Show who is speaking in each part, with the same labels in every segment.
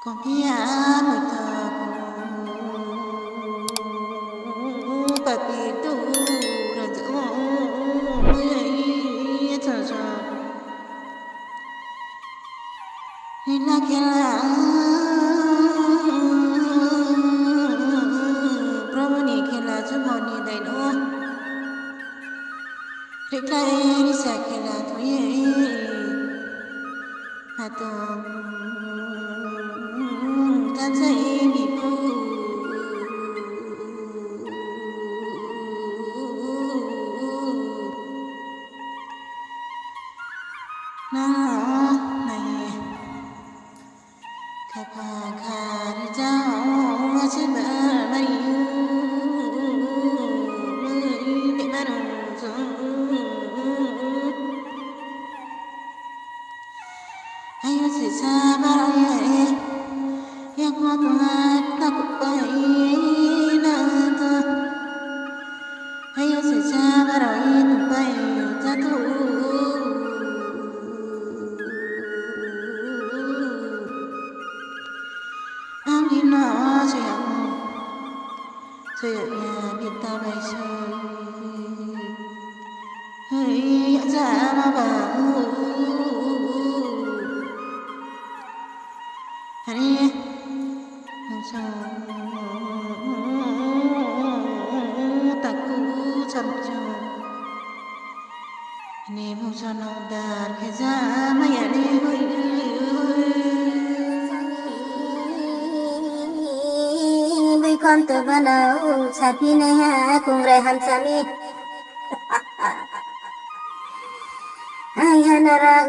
Speaker 1: Confiar tapi tu raja saja hina kela pramani kela jumoni daino reply ni sakela tu ye atom kan sai mi pu na này kha kha ri jao chi ba mai bị mà đâu ai ơi sẽ xa ba đâu ye ya qua qua ta cũng bay na ta ai ơi sẽ xa ba đâu ye cũng bay ta tu nó chơi ở nhà biết ta bay chơi hơi ra mà bảo đi sao ta cũ chăm cho ni không cho nó đàn cái ra mà nhà đi
Speaker 2: con từ ban đầu sapi này ha cùng rẻ hàm sami ai hanara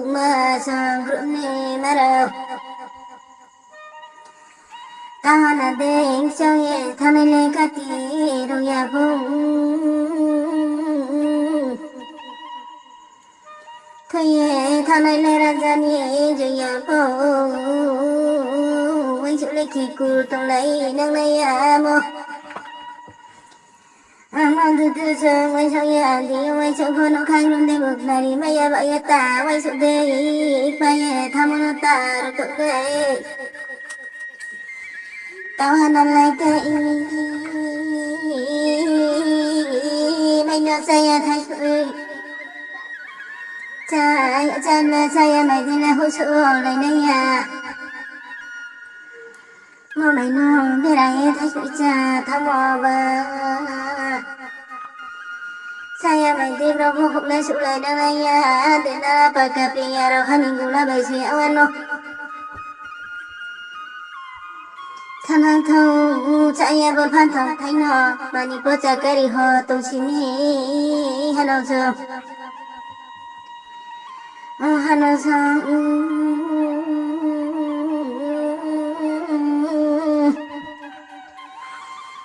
Speaker 2: mà sang rụng này mà đâu ta là đen cho ye thân lên cái gì rồi ya vùng thôi thằng này lên ra ra nhẹ rồi ya cô quay chỗ lấy kỳ cù tông lấy năng này à mô mang từ từ giờ quay chỗ ya đi quay chỗ cô nó khai luôn đây bực này mà ya vậy ta quay chỗ đây phải tham nó ta rồi tụi đây tao hắn lại cái mày nó say thay sự cha là saya mày đi là hỗ trợ lại đây à mà mày nó biết ai thay sự cha thăm mò và saya mày đi đâu vô học lấy sự lại đây à để nó phải cà phê rồi hắn cũng là bài gì ăn nó thân hàng thâu chạy bớt phan thâu thấy nó mà đi bớt ra cái đi họ tôi xin đi hello giờ hello giờ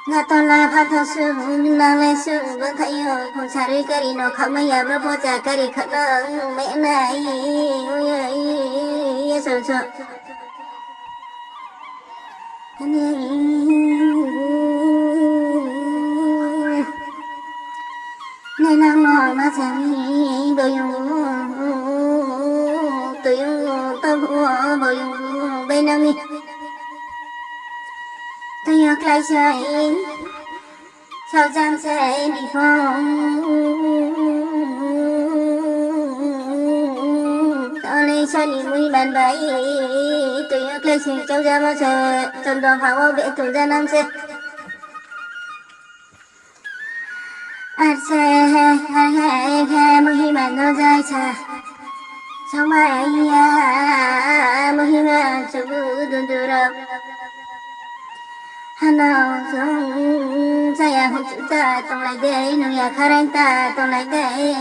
Speaker 2: ngã to là phan thâu sư nàng lên sư vẫn thấy họ không xả đi cái đi nó không mấy giờ bớt ra cái đi khẩn nó mẹ này ôi sợ sợ này năng nọ mà chẳng bao nhiêu tôi tao bao nhiêu bên năng đi tôi nhớ lại chơi sao chẳng sẽ đi không tao lấy cho đi mũi bàn bay tôi nhớ lại chơi cháu ra mà chơi trong đó pháo vệ thủ ra năm xe xe he mũi bàn nó dài xa sao mà mũi bàn chú đun đưa đâu hana song saya hụt ta tông lại đây nông nhà khá ta tông lại đây